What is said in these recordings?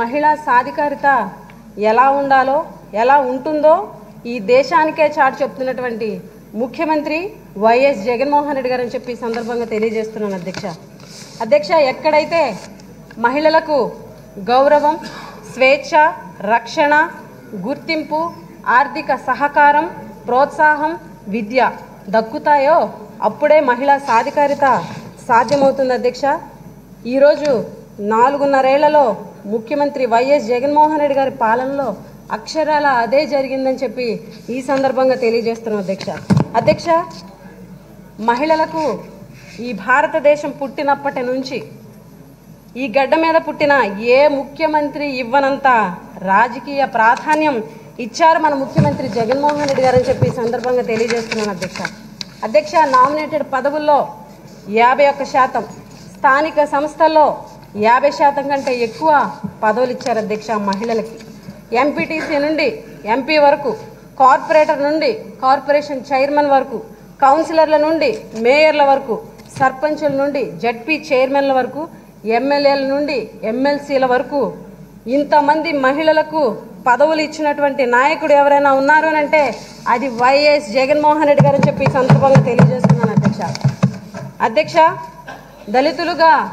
మహిళా సాధికారిత ఎలా ఉండాలో ఎలా ఉంటుందో ఈ దేశానికే చాటి చెప్తున్నటువంటి ముఖ్యమంత్రి వైఎస్ జగన్మోహన్ రెడ్డి గారు అని చెప్పి సందర్భంగా తెలియజేస్తున్నాను అధ్యక్ష ఎక్కడైతే మహిళలకు గౌరవం స్వేచ్ఛ రక్షణ గుర్తింపు ఆర్థిక సహకారం ప్రోత్సాహం విద్య దక్కుతాయో అప్పుడే మహిళా సాధికారిత సాధ్యమవుతుంది అధ్యక్ష ఈరోజు 4.5 ఏళ్లలో ముఖ్యమంత్రి వైఎస్ జగన్మోహన్ రెడ్డి గారి పాలనలో అక్షరాల అదే జరిగిందని చెప్పి ఈ సందర్భంగా తెలియజేస్తున్నాం అధ్యక్ష మహిళలకు ఈ భారతదేశం పుట్టినప్పటి నుంచి ఈ గడ్డ మీద పుట్టిన ఏ ముఖ్యమంత్రి ఇవ్వనంత రాజకీయ ప్రాధాన్యం ఇచ్చారు మన ముఖ్యమంత్రి జగన్మోహన్ రెడ్డి గారు అని చెప్పి ఈ సందర్భంగా తెలియజేస్తున్నాను అధ్యక్ష నామినేటెడ్ పదవుల్లో 51%, స్థానిక సంస్థల్లో 50% కంటే ఎక్కువ పదవులు ఇచ్చారు అధ్యక్ష మహిళలకి. ఎంపీటీసీ నుండి ఎంపీ వరకు, కార్పొరేటర్ నుండి కార్పొరేషన్ చైర్మన్ వరకు, కౌన్సిలర్ల నుండి మేయర్ల వరకు, సర్పంచుల నుండి జడ్పీ చైర్మన్ల వరకు, ఎమ్మెల్యేల నుండి ఎమ్మెల్సీల వరకు ఇంతమంది మహిళలకు పదవులు ఇచ్చినటువంటి నాయకుడు ఎవరైనా ఉన్నారు అంటే అది వైఎస్ జగన్మోహన్ రెడ్డి గారు అని చెప్పి సందర్భంగా తెలియజేస్తున్నాను అధ్యక్ష దళితులుగా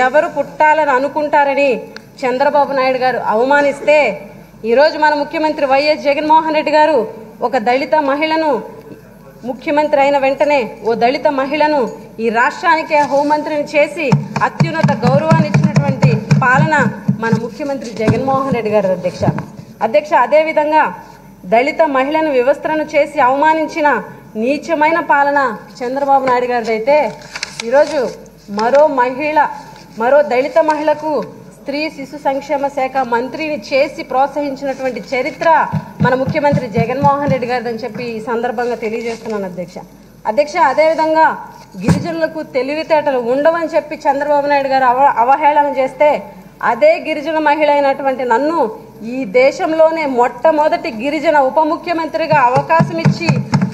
ఎవరు పుట్టాలని అనుకుంటారని చంద్రబాబు నాయుడు గారు అవమానిస్తే ఈరోజు మన ముఖ్యమంత్రి వైఎస్ జగన్మోహన్ రెడ్డి గారు ఒక దళిత మహిళను ముఖ్యమంత్రి అయిన వెంటనే ఓ దళిత మహిళను ఈ రాష్ట్రానికే హోంమంత్రిని చేసి అత్యున్నత గౌరవాన్ని ఇచ్చినటువంటి పాలన మన ముఖ్యమంత్రి జగన్మోహన్ రెడ్డి గారు అధ్యక్ష అదేవిధంగా దళిత మహిళను వివస్త్రను చేసి అవమానించిన నీచమైన పాలన చంద్రబాబు నాయుడు గారిదైతే ఈరోజు మరో దళిత మహిళకు స్త్రీ శిశు సంక్షేమ శాఖ మంత్రిని చేసి ప్రోత్సహించినటువంటి చరిత్ర మన ముఖ్యమంత్రి జగన్మోహన్ రెడ్డి గారిదని చెప్పి ఈ సందర్భంగా తెలియజేస్తున్నాను అధ్యక్ష అదేవిధంగా గిరిజనులకు తెలివితేటలు ఉండవని చెప్పి చంద్రబాబు నాయుడు గారు అవహేళన చేస్తే అదే గిరిజన మహిళ అయినటువంటి నన్ను ఈ దేశంలోనే మొట్టమొదటి గిరిజన ఉప ముఖ్యమంత్రిగా అవకాశం ఇచ్చి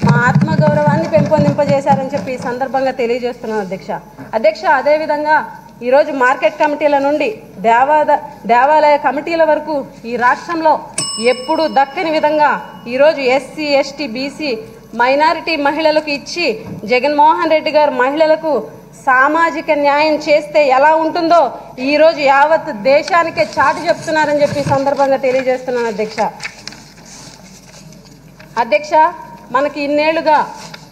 మా ఆత్మగౌరవాన్ని పెంపొందింపజేశారని చెప్పి ఈ సందర్భంగా తెలియజేస్తున్నాను అధ్యక్ష అదేవిధంగా ఈరోజు మార్కెట్ కమిటీల నుండి దేవాలయ కమిటీల వరకు ఈ రాష్ట్రంలో ఎప్పుడు దక్కని విధంగా ఈరోజు ఎస్సీ ఎస్టీ బీసీ మైనారిటీ మహిళలకు ఇచ్చి జగన్మోహన్ రెడ్డి గారు మహిళలకు సామాజిక న్యాయం చేస్తే ఎలా ఉంటుందో ఈరోజు యావత్ దేశానికే చాటి చెప్తున్నారని చెప్పి సందర్భంగా తెలియజేస్తున్నాను అధ్యక్ష మనకి ఇన్నేళ్లుగా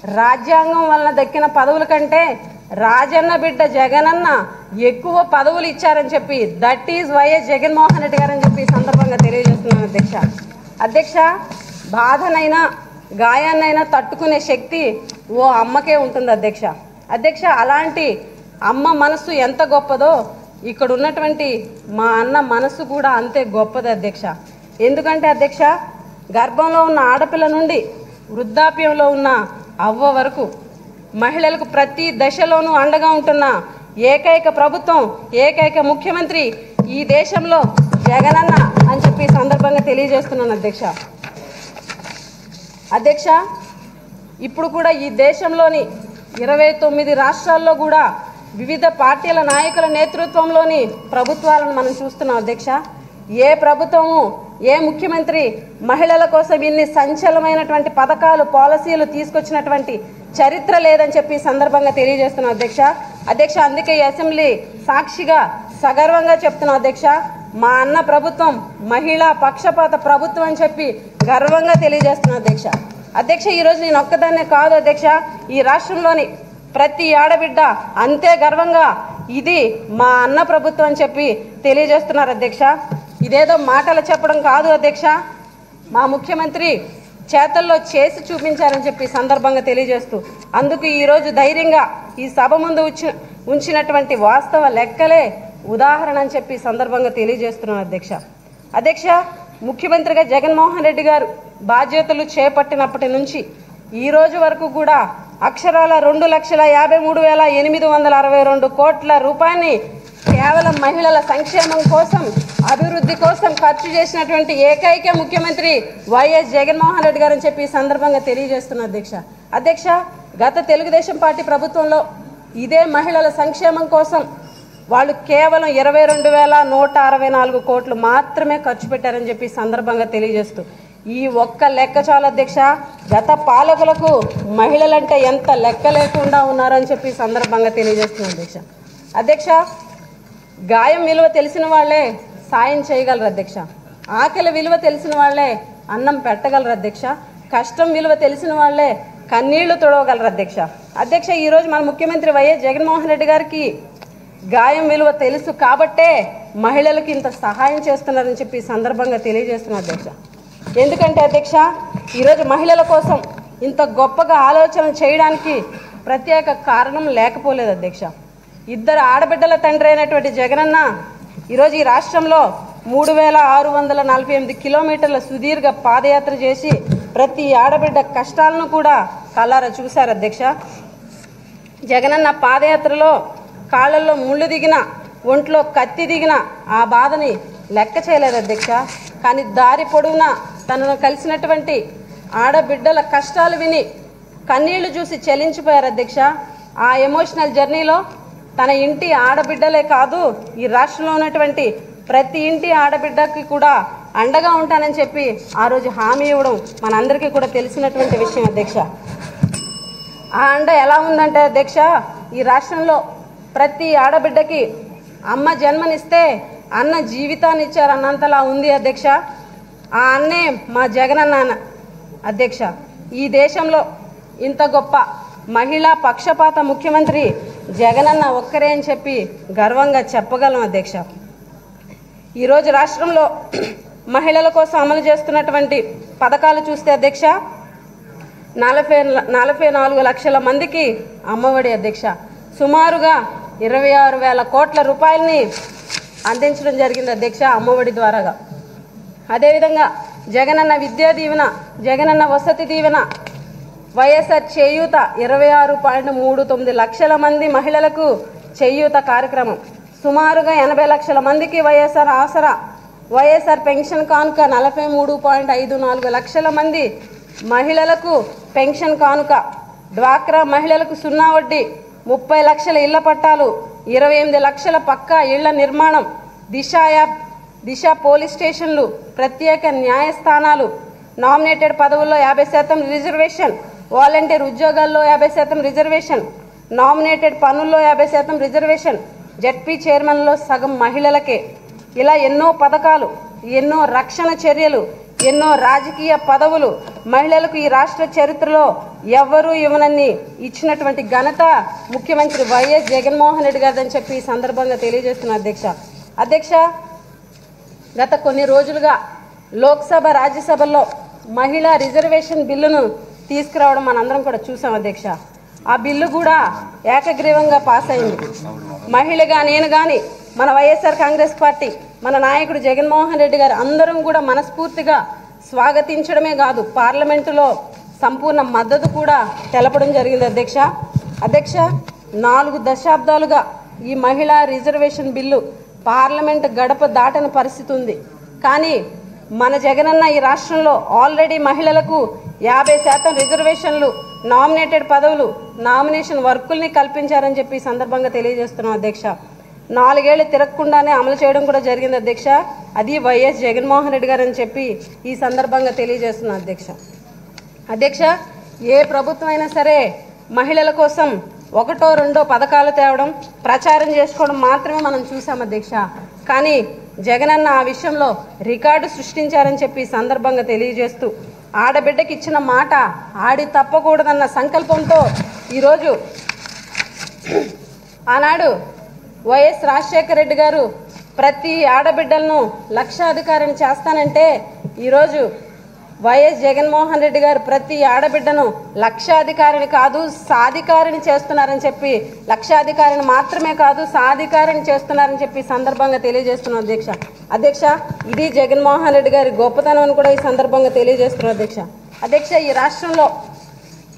రాజ్యాంగం వలన దక్కిన పదవుల కంటే రాజన్న బిడ్డ జగనన్న ఎక్కువ పదవులు ఇచ్చారని చెప్పి that is YS Jaganmohan Reddy గారు అని చెప్పి సందర్భంగా తెలియజేస్తున్నాను అధ్యక్ష బాధనైనా గాయాన్నైనా తట్టుకునే శక్తి ఓ అమ్మకే ఉంటుంది అధ్యక్ష అలాంటి అమ్మ మనసు ఎంత గొప్పదో ఇక్కడ ఉన్నటువంటి మా అన్న మనసు కూడా అంతే గొప్పది ఎందుకంటే అధ్యక్ష గర్భంలో ఉన్న ఆడపిల్ల నుండి వృద్ధాప్యంలో ఉన్న అవ్వ వరకు మహిళలకు ప్రతి దశలోనూ అండగా ఉంటున్న ఏకైక ప్రభుత్వం ఏకైక ముఖ్యమంత్రి ఈ దేశంలో జగనన్న అని చెప్పి సందర్భంగా తెలియజేస్తున్నాను అధ్యక్ష ఇప్పుడు కూడా ఈ దేశంలోని 29 రాష్ట్రాల్లో కూడా వివిధ పార్టీల నాయకుల నేతృత్వంలోని ప్రభుత్వాలను మనం చూస్తున్నాం ఏ ప్రభుత్వము ఏ ముఖ్యమంత్రి మహిళల కోసం ఇన్ని సంచలనమైనటువంటి పథకాలు పాలసీలు తీసుకొచ్చినటువంటి చరిత్ర లేదని చెప్పి సందర్భంగా తెలియజేస్తున్నాం అధ్యక్ష అందుకే ఈ అసెంబ్లీ సాక్షిగా సగర్వంగా చెప్తున్నాం మా అన్న ప్రభుత్వం మహిళా పక్షపాత ప్రభుత్వం అని చెప్పి గర్వంగా తెలియజేస్తున్నాం అధ్యక్ష ఈరోజు నేను ఒక్కదాన్నే కాదు ఈ రాష్ట్రంలోని ప్రతి ఆడబిడ్డ అంతే గర్వంగా ఇది మా అన్న ప్రభుత్వం అని చెప్పి తెలియజేస్తున్నారు ఇదేదో మాటలు చెప్పడం కాదు మా ముఖ్యమంత్రి చేతల్లో చేసి చూపించారని చెప్పి సందర్భంగా తెలియజేస్తూ అందుకు ఈరోజు ధైర్యంగా ఈ సభ ముందు ఉంచినటువంటి వాస్తవ లెక్కలే ఉదాహరణ అని చెప్పి సందర్భంగా తెలియజేస్తున్నాను అధ్యక్ష ముఖ్యమంత్రిగా జగన్మోహన్ రెడ్డి గారు బాధ్యతలు చేపట్టినప్పటి నుంచి ఈ రోజు వరకు కూడా అక్షరాల 2,53,862 కోట్ల రూపాయలని కేవలం మహిళల సంక్షేమం కోసం అభివృద్ధి కోసం ఖర్చు చేసినటువంటి ఏకైక ముఖ్యమంత్రి వైఎస్ జగన్మోహన్ రెడ్డి గారు అని చెప్పి సందర్భంగా తెలియజేస్తున్న అధ్యక్ష గత తెలుగుదేశం పార్టీ ప్రభుత్వంలో ఇదే మహిళల సంక్షేమం కోసం వాళ్ళు కేవలం 22,164 కోట్లు మాత్రమే ఖర్చు పెట్టారని చెప్పి సందర్భంగా తెలియజేస్తూ ఈ ఒక్క లెక్క చాలు అధ్యక్ష, గత పాలకులకు మహిళలంటే ఎంత లెక్క లేకుండా ఉన్నారని చెప్పి సందర్భంగా తెలియజేస్తున్నాను అధ్యక్ష. గాయం విలువ తెలిసిన వాళ్ళే సాయం చేయగలరు అధ్యక్ష, ఆకలి విలువ తెలిసిన వాళ్ళే అన్నం పెట్టగలరు అధ్యక్ష, కష్టం విలువ తెలిసిన వాళ్ళే కన్నీళ్లు తొడవగలరు అధ్యక్ష. ఈరోజు మన ముఖ్యమంత్రి వైఎస్ జగన్మోహన్ రెడ్డి గారికి గాయం విలువ తెలుసు కాబట్టే మహిళలకు ఇంత సహాయం చేస్తున్నారని చెప్పి సందర్భంగా తెలియజేస్తున్నారు అధ్యక్ష. ఎందుకంటే అధ్యక్ష, ఈరోజు మహిళల కోసం ఇంత గొప్పగా ఆలోచన చేయడానికి ప్రత్యేక కారణం లేకపోలేదు అధ్యక్ష. 2 ఆడబిడ్డల తండ్రి అయినటువంటి జగనన్న ఈరోజు ఈ రాష్ట్రంలో 3,648 కిలోమీటర్ల సుదీర్ఘ పాదయాత్ర చేసి ప్రతి ఆడబిడ్డ కష్టాలను కూడా కళ్ళారా చూశారు అధ్యక్ష. జగనన్న పాదయాత్రలో కాళ్ళల్లో ముళ్ళు దిగిన, ఒంట్లో కత్తి దిగిన ఆ బాధని లెక్క చేయలేదు అధ్యక్ష. కానీ దారి పొడవునా తనను కలిసినటువంటి ఆడబిడ్డల కష్టాలు విని కన్నీళ్లు చూసి చెల్లించిపోయారు అధ్యక్ష. ఆ ఎమోషనల్ జర్నీలో తన ఇంటి ఆడబిడ్డలే కాదు, ఈ రాష్ట్రంలో ఉన్నటువంటి ప్రతి ఇంటి ఆడబిడ్డకి కూడా అండగా ఉంటానని చెప్పి ఆ రోజు హామీ ఇవ్వడం మనందరికీ కూడా తెలిసినటువంటి విషయం అధ్యక్ష. ఆ అండ ఎలా ఉందంటే అధ్యక్ష, ఈ రాష్ట్రంలో ప్రతి ఆడబిడ్డకి అమ్మ జన్మనిస్తే అన్న జీవితాన్ని ఇచ్చారన్నంతలా ఉంది అధ్యక్ష. ఆ అన్నే మా జగనన్న అధ్యక్ష. ఈ దేశంలో ఇంత గొప్ప మహిళా పక్షపాత ముఖ్యమంత్రి జగనన్న ఒక్కరే అని చెప్పి గర్వంగా చెప్పగలం అధ్యక్ష. ఈరోజు రాష్ట్రంలో మహిళల కోసం అమలు చేస్తున్నటువంటి పథకాలు చూస్తే అధ్యక్ష, 44 లక్షల మందికి అమ్మఒడి అధ్యక్ష, సుమారుగా 26,000 కోట్ల రూపాయలని అందించడం జరిగింది అధ్యక్ష అమ్మఒడి ద్వారాగా. అదేవిధంగా జగనన్న విద్యా దీవెన, జగనన్న వసతి దీవెన, వైఎస్ఆర్ చేయూత 26.39 లక్షల మంది మహిళలకు చేయూత కార్యక్రమం, సుమారుగా 80 లక్షల మందికి వైఎస్ఆర్ ఆసరా, వైఎస్ఆర్ పెన్షన్ కానుక 43.54 లక్షల మంది మహిళలకు పెన్షన్ కానుక, డ్వాక్రా మహిళలకు 0 వడ్డీ, 30 లక్షల ఇళ్ల పట్టాలు, 28 లక్షల పక్కా ఇళ్ల నిర్మాణం, దిశ యాప్, దిశ పోలీస్ స్టేషన్లు, ప్రత్యేక న్యాయస్థానాలు, నామినేటెడ్ పదవుల్లో 50% రిజర్వేషన్, వాలంటీర్ ఉద్యోగాల్లో 50% రిజర్వేషన్, నామినేటెడ్ పనుల్లో 50% రిజర్వేషన్, జడ్పీ చైర్మన్లో సగం మహిళలకే. ఇలా ఎన్నో పథకాలు, ఎన్నో రక్షణ చర్యలు, ఎన్నో రాజకీయ పదవులు మహిళలకు ఈ రాష్ట్ర చరిత్రలో ఎవ్వరూ ఇవ్వనన్ని ఇచ్చినటువంటి ఘనత ముఖ్యమంత్రి వైఎస్ జగన్మోహన్ రెడ్డి గారిని చెప్పి ఈ సందర్భంగా తెలియజేస్తున్న అధ్యక్ష. గత కొన్ని రోజులుగా లోక్సభ, రాజ్యసభల్లో మహిళా రిజర్వేషన్ బిల్లును తీసుకురావడం మనందరం కూడా చూసాం అధ్యక్ష. ఆ బిల్లు కూడా ఏకగ్రీవంగా పాస్ అయింది. మహిళగా నేను కానీ, మన వైఎస్ఆర్ కాంగ్రెస్ పార్టీ, మన నాయకుడు జగన్మోహన్ రెడ్డి గారు అందరం కూడా మనస్ఫూర్తిగా స్వాగతించడమే కాదు, పార్లమెంటులో సంపూర్ణ మద్దతు కూడా తెలపడం జరిగింది అధ్యక్ష. 4 దశాబ్దాలుగా ఈ మహిళా రిజర్వేషన్ బిల్లు పార్లమెంట్ గడప దాటని పరిస్థితి ఉంది. కానీ మన జగనన్న ఈ రాష్ట్రంలో ఆల్రెడీ మహిళలకు 50% రిజర్వేషన్లు, నామినేటెడ్ పదవులు, నామినేషన్ వర్కుల్ని కల్పించారని చెప్పి ఈ సందర్భంగా తెలియజేస్తున్నాం అధ్యక్ష. 4 ఏళ్లు తిరగకుండానే అమలు చేయడం కూడా జరిగింది అధ్యక్ష. అది వైఎస్ జగన్మోహన్ రెడ్డి గారు అని చెప్పి ఈ సందర్భంగా తెలియజేస్తున్నాం అధ్యక్ష. ఏ ప్రభుత్వం అయినా సరే మహిళల కోసం 1, 2 పథకాలు తేవడం, ప్రచారం చేసుకోవడం మాత్రమే మనం చూసాం అధ్యక్ష. కానీ జగనన్న ఆ విషయంలో రికార్డు సృష్టించారని చెప్పి ఈ సందర్భంగా తెలియజేస్తూ ఆడబిడ్డకి ఇచ్చిన మాట ఆడి తప్పకూడదన్న సంకల్పంతో ఈరోజు ఆనాడు వైఎస్ రాజశేఖర రెడ్డి గారు ప్రతి ఆడబిడ్డలను లక్షాధికారిని చేస్తానంటే ఈరోజు వైఎస్ జగన్మోహన్ రెడ్డి గారు ప్రతి ఆడబిడ్డను లక్షాధికారిని కాదు సాధికారిని చేస్తున్నారని చెప్పి, లక్షాధికారిని మాత్రమే కాదు సాధికారిని చేస్తున్నారని చెప్పి సందర్భంగా తెలియజేస్తున్నాం అధ్యక్ష. ఇది జగన్మోహన్ రెడ్డి గారి గొప్పతనం అని కూడా ఈ సందర్భంగా తెలియజేస్తున్నాం అధ్యక్ష. ఈ రాష్ట్రంలో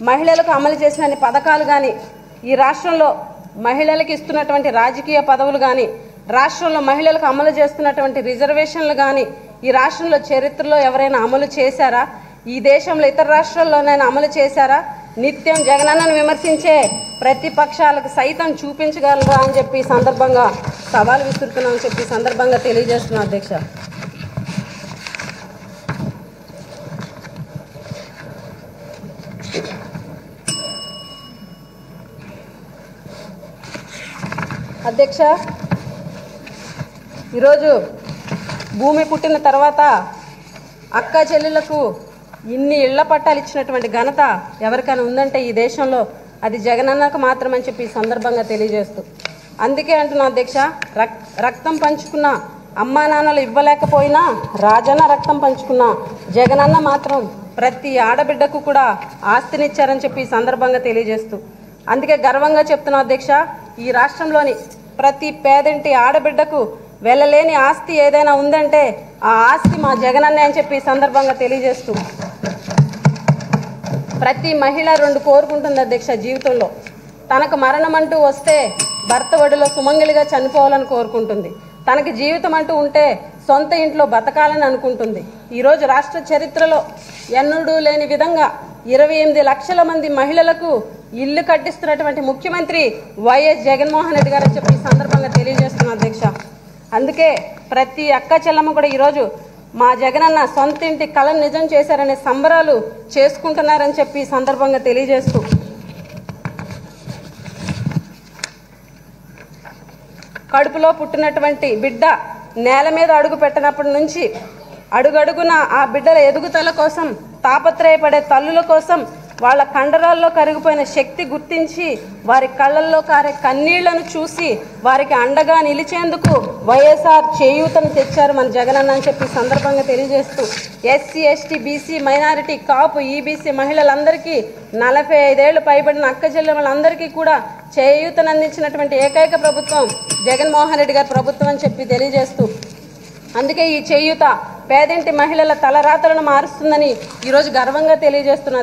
మహిళలకు అమలు చేసిన పథకాలు కానీ, ఈ రాష్ట్రంలో మహిళలకు ఇస్తున్నటువంటి రాజకీయ పదవులు కానీ, రాష్ట్రంలో మహిళలకు అమలు చేస్తున్నటువంటి రిజర్వేషన్లు కానీ ఈ రాష్ట్రంలో చరిత్రలో ఎవరైనా అమలు చేశారా? ఈ దేశంలో ఇతర రాష్ట్రాల్లోనైనా అమలు చేశారా? నిత్యం జగనన్నను విమర్శించే ప్రతిపక్షాలకు సైతం చూపించగలరా అని చెప్పి సందర్భంగా సవాల్ విసురుతున్నామని చెప్పి సందర్భంగా తెలియజేస్తున్నాం అధ్యక్ష. అధ్యక్ష, ఈరోజు భూమి పుట్టిన తర్వాత అక్క చెల్లెళ్లకు ఇన్ని ఇళ్ల పట్టాలు ఇచ్చినటువంటి ఘనత ఎవరికైనా ఉందంటే ఈ దేశంలో అది జగనన్నకు మాత్రమని చెప్పి సందర్భంగా తెలియజేస్తూ, అందుకే అంటున్నా అధ్యక్ష, రక్తం పంచుకున్న అమ్మా నాన్నలు ఇవ్వలేకపోయినా రాజన్న రక్తం పంచుకున్న జగనన్న మాత్రం ప్రతి ఆడబిడ్డకు కూడా ఆస్తినిచ్చారని చెప్పి సందర్భంగా తెలియజేస్తూ, అందుకే గర్వంగా చెప్తున్నా అధ్యక్ష, ఈ రాష్ట్రంలోని ప్రతి పేదింటి ఆడబిడ్డకు వెళ్ళలేని ఆస్తి ఏదైనా ఉందంటే ఆ ఆస్తి మా జగనన్నే అని చెప్పి సందర్భంగా తెలియజేస్తూ, ప్రతి మహిళ 2 కోరుకుంటుంది అధ్యక్ష జీవితంలో. తనకు మరణం అంటూ వస్తే భర్త ఒడిలో సుమంగళిగా చనిపోవాలని కోరుకుంటుంది. తనకి జీవితం అంటూ ఉంటే సొంత ఇంట్లో బతకాలని అనుకుంటుంది. ఈరోజు రాష్ట్ర చరిత్రలో ఎన్నడూ లేని విధంగా 28 లక్షల మంది మహిళలకు ఇల్లు కట్టిస్తున్నటువంటి ముఖ్యమంత్రి వైఎస్ జగన్మోహన్ రెడ్డి గారు అని చెప్పి సందర్భంగా తెలియజేస్తున్నా అధ్యక్ష. అందుకే ప్రతి అక్క చెల్లమ్మ కూడా ఈరోజు మా జగనన్న సొంత ఇంటి కళను నిజం చేశారనే సంబరాలు చేసుకుంటున్నారని చెప్పి సందర్భంగా తెలియజేస్తూ, కడుపులో పుట్టినటువంటి బిడ్డ నేల మీద అడుగు పెట్టినప్పటి నుంచి అడుగడుగున ఆ బిడ్డల ఎదుగుదల కోసం తాపత్రయపడే తల్లుల కోసం వాళ్ళ కండరాల్లో కరిగిపోయిన శక్తి గుర్తించి వారి కళ్ళల్లో కారే కన్నీళ్లను చూసి వారికి అండగా నిలిచేందుకు వైఎస్ఆర్ చేయూతను తెచ్చారు మన జగనన్న అని చెప్పి సందర్భంగా తెలియజేస్తూ, ఎస్సీ ఎస్టీ బీసీ మైనారిటీ కాపు ఈబీసీ మహిళలందరికీ 45 ఏళ్లు పైబడిన అక్క చెల్లెమ్మలందరికీ కూడా చేయూతను అందించినటువంటి ఏకైక ప్రభుత్వం జగన్మోహన్ రెడ్డి గారి ప్రభుత్వం అని చెప్పి తెలియజేస్తూ, అందుకే ఈ చేయూత పేదింటి మహిళల తలరాతలను మారుస్తుందని ఈరోజు గర్వంగా తెలియజేస్తున్నా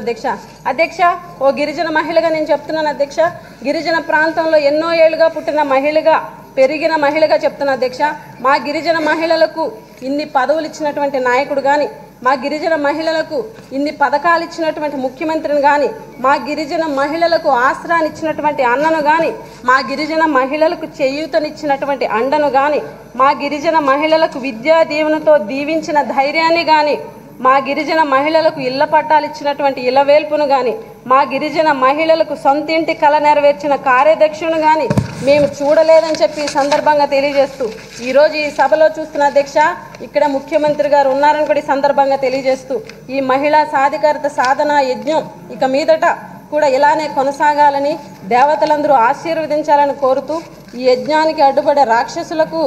అధ్యక్ష. ఓ గిరిజన మహిళగా నేను చెప్తున్నాను అధ్యక్ష, గిరిజన ప్రాంతంలో ఎన్నో ఏళ్లుగా పుట్టిన మహిళగా పెరిగిన మహిళగా చెప్తున్నా అధ్యక్ష, మా గిరిజన మహిళలకు ఇన్ని పదవులు ఇచ్చినటువంటి నాయకుడు కానీ, మా గిరిజన మహిళలకు ఇన్ని పథకాలు ఇచ్చినటువంటి ముఖ్యమంత్రిని కానీ, మా గిరిజన మహిళలకు ఆశ్రయాన్నిచ్చినటువంటి అన్నను కానీ, మా గిరిజన మహిళలకు చేయూతనిచ్చినటువంటి అండను కానీ, మా గిరిజన మహిళలకు విద్యా దీవెనతో దీవించిన ధైర్యాన్ని కానీ, మా గిరిజన మహిళలకు ఇళ్ల పట్టాలు ఇచ్చినటువంటి ఇలవేల్పును కానీ, మా గిరిజన మహిళలకు సొంతింటి కళ నెరవేర్చిన కార్యదక్షును కానీ మేము చూడలేదని చెప్పి సందర్భంగా తెలియజేస్తూ, ఈరోజు ఈ సభలో చూస్తున్న అధ్యక్ష, ఇక్కడ ముఖ్యమంత్రి గారు ఉన్నారని కూడా ఈ సందర్భంగా తెలియజేస్తూ, ఈ మహిళా సాధికారత సాధన యజ్ఞం ఇక మీదట కూడా ఇలానే కొనసాగాలని దేవతలందరూ ఆశీర్వదించాలని కోరుతూ, ఈ యజ్ఞానికి అడ్డుపడే రాక్షసులకు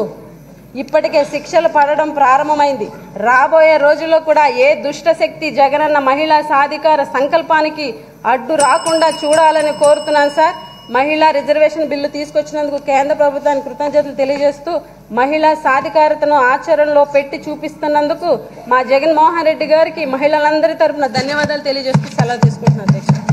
ఇప్పటికే శిక్షలు పడడం ప్రారంభమైంది. రాబోయే రోజుల్లో కూడా ఏ దుష్ట శక్తి జగనన్న మహిళా సాధికార సంకల్పానికి అడ్డు రాకుండా చూడాలని కోరుతున్నాను సార్. మహిళా రిజర్వేషన్ బిల్లు తీసుకొచ్చినందుకు కేంద్ర ప్రభుత్వానికి కృతజ్ఞతలు తెలియజేస్తూ, మహిళా సాధికారతను ఆచరణలో పెట్టి చూపిస్తున్నందుకు మా జగన్మోహన్ రెడ్డి గారికి మహిళలందరి తరపున ధన్యవాదాలు తెలియజేస్తూ సెలవు తీసుకుంటున్నాను అధ్యక్ష.